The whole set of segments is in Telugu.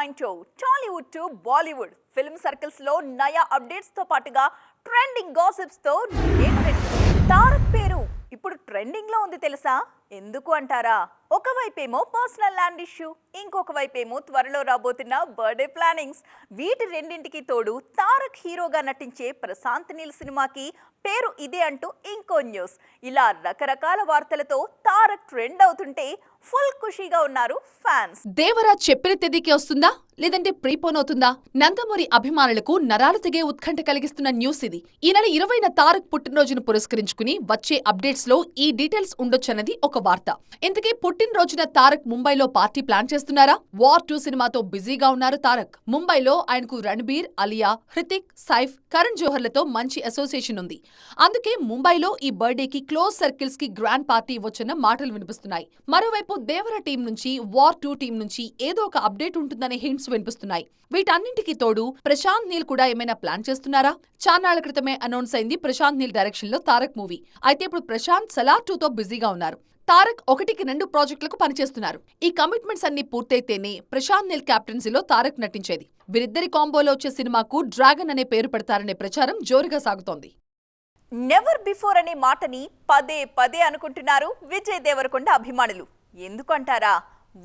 9 Tollywood to Bollywood film circles లో నయా అప్డేట్స్ తో పాటుగా ట్రెండింగ్ గాసిప్స్ తో తారక్ పేరు ఇప్పుడు ట్రెండింగ్ లో ఉంది తెలుసా? ఎందుకు అంటారా? ఒకవైపేమో పర్సనల్ ల్యాండ్ ఇష్యూ, ఇంకొక వైపేమో త్వరలో రాబోతున్న బర్త్డే ప్లానింగ్స్. వీటి రెండింటికి తోడు తారక్ హీరోగా నటించే ప్రశాంత్ నీల్ సినిమాకి పేరు ఇదే అంటూ ఇంకో న్యూస్. ఇలా రకరకాల వార్తలతో తారక్ ట్రెండ్ అవుతుంటే ఫుల్ ఖుషీగా ఉన్నారు ఫ్యాన్స్. దేవరా చెప్పిన తేదీకి వస్తుందా లేదంటే ప్రీపోన్ అవుతుందా? నందమూరి అభిమానులకు నరాలు తెగే ఉత్కంఠ కలిగిస్తున్న న్యూస్ ఇది. ఈ నెల 20న తారక్ పుట్టినరోజును పురస్కరించుకుని వచ్చే అప్డేట్స్ లో ఈ డీటెయిల్స్ ఉండొచ్చన్నది ఒక వార్త. ఇంతకీ పుట్టినరోజున తారక్ ముంబైలో పార్టీ ప్లాన్ చేస్తున్నారా? వార్ 2 సినిమాతో బిజీగా ఉన్నారు తారక్. ముంబైలో ఆయనకు రణబీర్, అలియా, హృతిక్, సైఫ్, కరణ్ జోహర్లతో మంచి అసోసియేషన్ ఉంది. అందుకే ముంబైలో ఈ బర్త్డేకి క్లోజ్ సర్కిల్స్ కి గ్రాండ్ పార్టీ ఇవ్వొచ్చన్న మాటలు వినిపిస్తున్నాయి. మరోవైపు దేవర టీం నుంచి, వార్ 2 టీం నుంచి ఏదో ఒక అప్డేట్ ఉంటుందనే హింట్స్ వినిపిస్తున్నాయి. వీటన్నింటికి తోడు ప్రశాంత్ నీల్ కూడా ఏమైనా ప్లాన్ చేస్తున్నారా? చాన్నాళ్ల క్రితమే అనౌన్స్ అయింది ప్రశాంత్ నీల్ డైరెక్షన్ లో తారక్ మూవీ. అయితే ఇప్పుడు ప్రశాంత్ సలార్ 2తో బిజీగా ఉన్నారు. తారక్ 1కి 2 ప్రాజెక్టులకు పనిచేస్తున్నారు. ఈ కమిట్మెంట్స్ అన్ని పూర్తయితేనే ప్రశాంత్ నీల్ కెప్టెన్సీలో తారక్ నటించేది. వీరిద్దరి కాంబోలో వచ్చే సినిమాకు డ్రాగన్ అనే పేరు పెడతారనే ప్రచారం జోరుగా సాగుతోంది. నెవర్ బిఫోర్ అనే మాటని పదే పదే అనుకుంటున్నారు విజయ్ దేవరకొండ అభిమానులు. ఎందుకంటారా?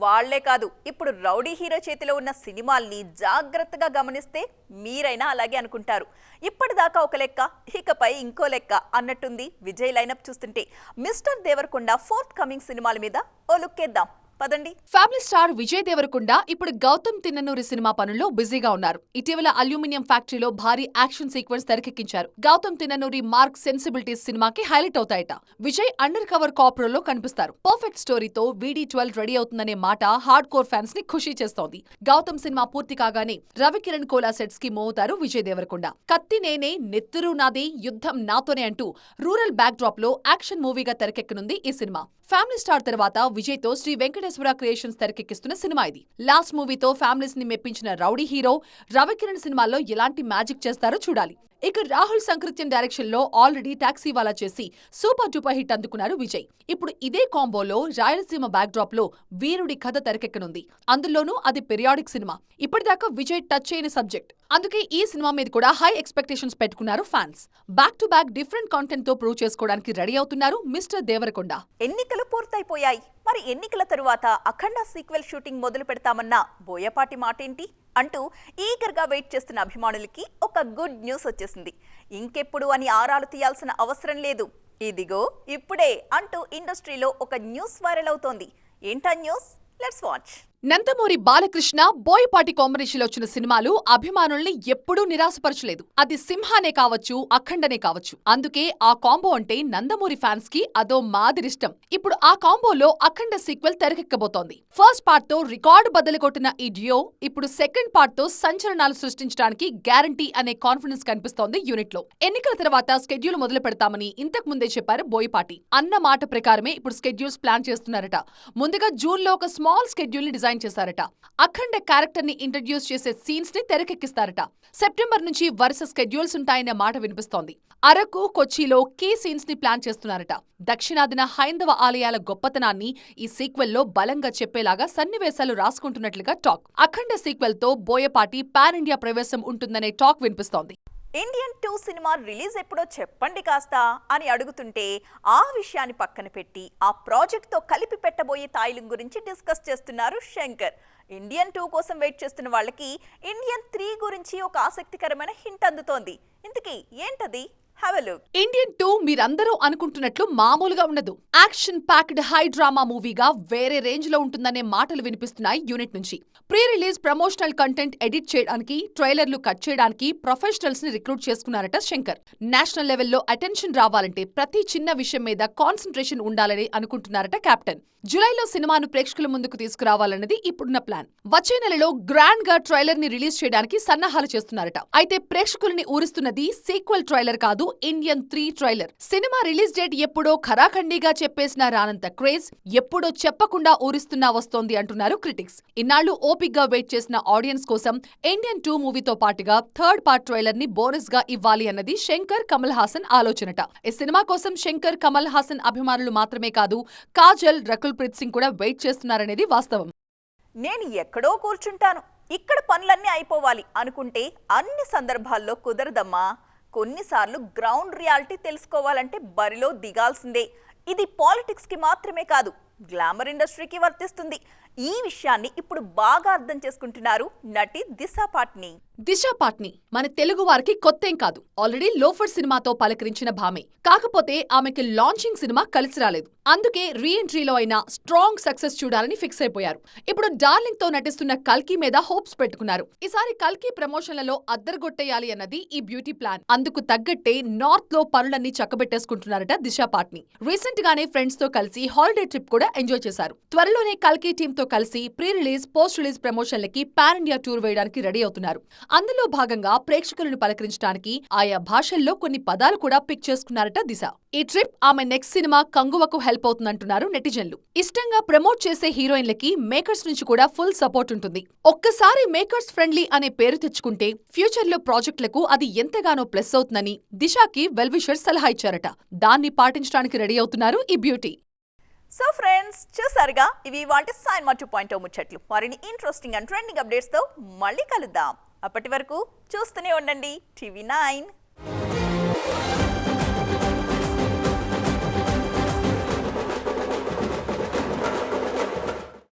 వాళ్లే కాదు, ఇప్పుడు రౌడీ హీరో చేతిలో ఉన్న సినిమాల్ని జాగ్రత్తగా గమనిస్తే మీరైనా అలాగే అనుకుంటారు. ఇప్పటిదాకా ఒక లెక్క, ఇకపై ఇంకో లెక్క అన్నట్టుంది విజయ్ లైనప్ చూస్తుంటే. మిస్టర్ దేవరకొండ ఫోర్త్ కమింగ్ సినిమాల మీద ఓ లుక్కేద్దాం పదండి. ఫ్యామిలీ స్టార్ విజయ్ దేవరకొండ ఇప్పుడు గౌతమ్ తిన్ననూరి సినిమా పనుల్లో బిజీగా ఉన్నారు. ఇటీవల అల్యూమినియం ఫ్యాక్టరీలో భారీ యాక్షన్ సీక్వెన్స్ తెరకెక్కించారు. గౌతమ్ తిన్ననూరి మార్క్ సెన్సిబిలిటీస్ సినిమాకి హైలైట్ అవుతాయట. విజయ్ అండర్ కవర్ కాప్ రోల్లో కనిపిస్తారు. పర్ఫెక్ట్ స్టోరీతో VD12 రెడీ అవుతుందనే మాట హార్డ్ కోర్ ఫ్యాన్స్ ని ఖుషీ చేస్తోంది. గౌతమ్ సినిమా పూర్తి కాగానే రవికిరణ్ కోలా సెట్స్ కి మోగుతారు విజయ్ దేవరకొండ. కత్తి నేనే, నెత్తురు నాదే, యుద్ధం నాతోనే అంటూ రూరల్ బ్యాక్ డ్రాప్ లో యాక్షన్ మూవీగా తెరకెక్కనుంది ఈ సినిమా. ఫ్యామిలీ స్టార్ తర్వాత విజయ్ తో శ్రీ వెంకటేశ్వర క్రియేషన్స్ తెరకెక్కిస్తున్న సినిమా ఇది. లాస్ట్ మూవీతో ఫ్యామిలీస్ ని మెప్పించిన రౌడీ హీరో రవికిరణ్ సినిమాల్లో ఎలాంటి మ్యాజిక్ చేస్తారో చూడాలి. ఇక రాహుల్ సంకృత్యన్ డైరెక్షన్ లో ఆల్రెడీ టాక్సీ వాలా చేసి సూపర్ డూపర్ హిట్ అందుకున్నారు విజయ్. ఇప్పుడు ఇదే కాంబోలో రాయలసీమ బ్యాక్ డ్రాప్ లో వీరుడి కథ తెరకెక్కనుంది. అందులోనూ అది పీరియాడిక్ సినిమా. ఇప్పటిదాకా విజయ్ టచ్ చేయని సబ్జెక్ట్. అందుకే ఈ సినిమా మీద కూడా హై ఎక్స్పెక్టేషన్స్ పెట్టుకున్నారు fans. Back to back different content తో ప్రూవ్ చేసుకోవడానికి రెడీ అవుతున్నారు మిస్టర్ దేవరకొండ. ఎన్నికలు పూర్తయిపోయాయి. మరి ఎన్నికల తరువాత అఖండ సీక్వెల్ షూటింగ్ మొదలు పెడతామన్న బోయపాటి మాటేంటి అంటూ ఈగర్ గా వెయిట్ చేస్తున్న అభిమానులకి ఒక గుడ్ న్యూస్ వచ్చేసింది. ఇంకెప్పుడు అని ఆరాలు తీయాల్సిన అవసరం లేదు. ఇదిగో ఇప్పుడే అంటూ ఇండస్ట్రీలో ఒక న్యూస్ వైరల్ అవుతోంది. ఏంటా news? Let's watch. Nandamuri Balakrishna, Boyapati కాంబినేషన్లో వచ్చిన సినిమాలు అభిమానుల్ని ఎప్పుడూ నిరాశపరచలేదు. అది సింహానే కావచ్చు, అఖండనే కావచ్చు. అందుకే ఆ కాంబో అంటే నందమూరి ఫ్యాన్స్ కి అదో మాదిరిష్టం. ఇప్పుడు ఆ కాంబోలో అఖండ సీక్వెల్ తెరకెక్కబోతోంది. ఫస్ట్ పార్ట్ తో రికార్డు బద్దలు కొట్టిన ఈ డ్యూయో ఇప్పుడు సెకండ్ పార్ట్ తో సంచలనాలు సృష్టించడానికి గ్యారంటీ అనే కాన్ఫిడెన్స్ కనిపిస్తోంది యూనిట్ లో. ఎన్నికల తర్వాత స్కెడ్యూల్ మొదలు పెడతామని ఇంతకు ముందే చెప్పారు బోయపాటి. అన్న మాట ప్రకారమే ఇప్పుడు స్కెడ్యూల్స్ ప్లాన్ చేస్తున్నారట. ముందుగా జూన్ లో ఒక స్మాల్ స్కెడ్యూల్ ని డిజైన్ చేశారట. అఖండ క్యారెక్టర్ ని ఇంట్రడ్యూస్ చేసే సీన్స్ ని తెరకెక్కిస్తారట. సెప్టెంబర్ నుంచి వరుస స్కెడ్యూల్స్ ఉంటాయనే మాట వినిపిస్తోంది. అరకు, కొచ్చిలో కీ సీన్స్ ని ప్లాన్ చేస్తున్నారట. దక్షిణాదిన హైందవ ఆలయాల గొప్పతనాన్ని ఈ సీక్వెల్ లో బలంగా చెప్పేలాగా సన్నివేశాలు రాసుకుంటున్నట్లుగా టాక్. అఖండ సీక్వెల్ తో బోయపాటి పాన్ ఇండియా ప్రవేశం ఉంటుందనే టాక్ వినిపిస్తోంది. ఇండియన్ 2 సినిమా రిలీజ్ ఎప్పుడో చెప్పండి కాస్త అని అడుగుతుంటే ఆ విషయాన్ని పక్కన పెట్టి ఆ ప్రాజెక్ట్ తో కలిపి పెట్టబోయే తాయిలం గురించి డిస్కస్ చేస్తున్నారు శంకర్. ఇండియన్ 2 కోసం వెయిట్ చేస్తున్న వాళ్ళకి ఇండియన్ 3 గురించి ఒక ఆసక్తికరమైన హింట్ అందుతోంది. ఇంతకీ ఏంటది? ఇండియన్ 2 మీరందరూ అనుకుంటున్నట్లు మామూలుగా ఉండదు. యాక్షన్ ప్యాక్డ్ హై డ్రామా మూవీగా వేరే రేంజ్ లో ఉంటుందనే మాటలు వినిపిస్తున్నాయి యూనిట్ నుంచి. Pre release promotional content edit చేయడానికి, ట్రైలర్లు కట్ చేయడానికి ప్రొఫెషనల్స్ ని రిక్రూట్ చేసుకున్నారట శంకర్. నేషనల్ లెవెల్లో అటెన్షన్ రావాలంటే ప్రతి చిన్న విషయం మీద కాన్సంట్రేషన్ ఉండాలని అనుకుంటున్నారట కెప్టెన్. జులైలో సినిమాను ప్రేక్షకుల ముందుకు తీసుకురావాలన్నది ఇప్పుడున్న ప్లాన్. వచ్చే నెలలో గ్రాండ్ గా ట్రైలర్ ని రిలీజ్ చేయడానికి సన్నాహాలు చేస్తున్నారట. అయితే ప్రేక్షకుల్ని ఊరిస్తున్నది సీక్వెల్ ట్రైలర్ కాదు, Indian 3 trailer. Cinema release date ఎప్పుడో ఖరాఖండిగా చెప్పేసినా రానంత క్రేజ్, ఎప్పుడో చెప్పకుండా ఊరిస్తున్నా వస్తోంది అంటున్నారు క్రిటిక్స్. ఇన్నాళ్లు ఓపిక్ గా వెయిట్ చేసిన ఆడియన్స్ కోసం ఇండియన్ 2 మూవీతో పాటుగా థర్డ్ పార్ట్ ట్రైలర్ ని బోనస్ గా ఇవ్వాలి అన్నది శంకర్, కమల్ హాసన్ ఆలోచనట. ఈ సినిమా కోసం శంకర్, కమల్ హాసన్ అభిమానులు మాత్రమే కాదు, కాజల్, రకుల్ ప్రీత్ సింగ్ కూడా వెయిట్ చేస్తున్నారనేది వాస్తవం. నేను ఎక్కడో కూర్చుంటాను, ఇక్కడ పనులన్నీ అయిపోవాలి అనుకుంటే అన్ని సందర్భాల్లో కుదరదమ్మా. కొన్నిసార్లు గ్రౌండ్ రియాలిటీ తెలుసుకోవాలంటే బరిలో దిగాల్సిందే. ఇది పాలిటిక్స్ కి మాత్రమే కాదు, గ్లామర్ ఇండస్ట్రీకి వర్తిస్తుంది. ఈ విషయాన్ని ఇప్పుడు బాగా అర్థం చేసుకుంటున్నారు నటి దిశా పాట్నీ. దిశా పాట్నీ మన తెలుగు వారికి కొత్తేం కాదు. ఆల్రెడీ లోఫర్ సినిమాతో పలకరించిన భామే. కాకపోతే ఆమెకి లాంచింగ్ సినిమా కలిసి రాలేదు. అందుకే రీ ఎంట్రీలో అయినా స్ట్రాంగ్ సక్సెస్ చూడాలని ఫిక్స్ అయిపోయారు. ఇప్పుడు డార్లింగ్ తో నటిస్తున్న కల్కి మీద హోప్స్ పెట్టుకున్నారు. ఈసారి కల్కి ప్రమోషన్లలో అద్దరగొట్టేయాలి అన్నది ఈ బ్యూటీ ప్లాన్. అందుకు తగ్గట్టే నార్త్ లో పనులన్నీ చక్కబెట్టేసుకుంటున్నారట దిశా పాట్నీ. రీసెంట్ గానే ఫ్రెండ్స్ తో కలిసి హాలిడే ట్రిప్ కూడా ఎంజాయ్ చేశారు. త్వరలోనే కల్కి టీమ్ తో కలిసి ప్రీ రిలీజ్, పోస్ట్ రిలీజ్ ప్రమోషన్లకి పాన్ ఇండియా టూర్ వేయడానికి రెడీ అవుతున్నారు. అందులో భాగంగా ప్రేక్షకులను పలకరించడానికి ఆయా భాషల్లో కొన్ని పదాలు కూడా పిక్ చేసుకున్నారట దిశ. ఈ ట్రిప్ ఆమె నెక్స్ట్ సినిమా కంగువకు హెల్ప్ అవుతుందంటున్నారు నెటిజన్లు. ఇష్టంగా ప్రమోట్ చేసే హీరోయిన్లకి మేకర్స్ నుంచి కూడా ఫుల్ సపోర్ట్ ఉంటుంది. ఒక్కసారి మేకర్స్ ఫ్రెండ్లీ అనే పేరు తెచ్చుకుంటే ఫ్యూచర్ లో ప్రాజెక్టులకు అది ఎంతగానో ప్లస్ అవుతుందని దిశాకి వెల్ విషర్స్ సలహా ఇచ్చారట. దాన్ని పాటించడానికి రెడీ అవుతున్నారు ఈ బ్యూటీ. సో ఫ్రెండ్స్, చూసారుగా, ఇవి వాటి సైన్మా 2.0 ముచ్చట్లు. మరిన్ని ఇంట్రెస్టింగ్ అండ్ ట్రెండింగ్ అప్డేట్స్ తో మళ్ళీ కలుద్దాం. అప్పటి వరకు చూస్తూనే ఉండండి టీవీ 9.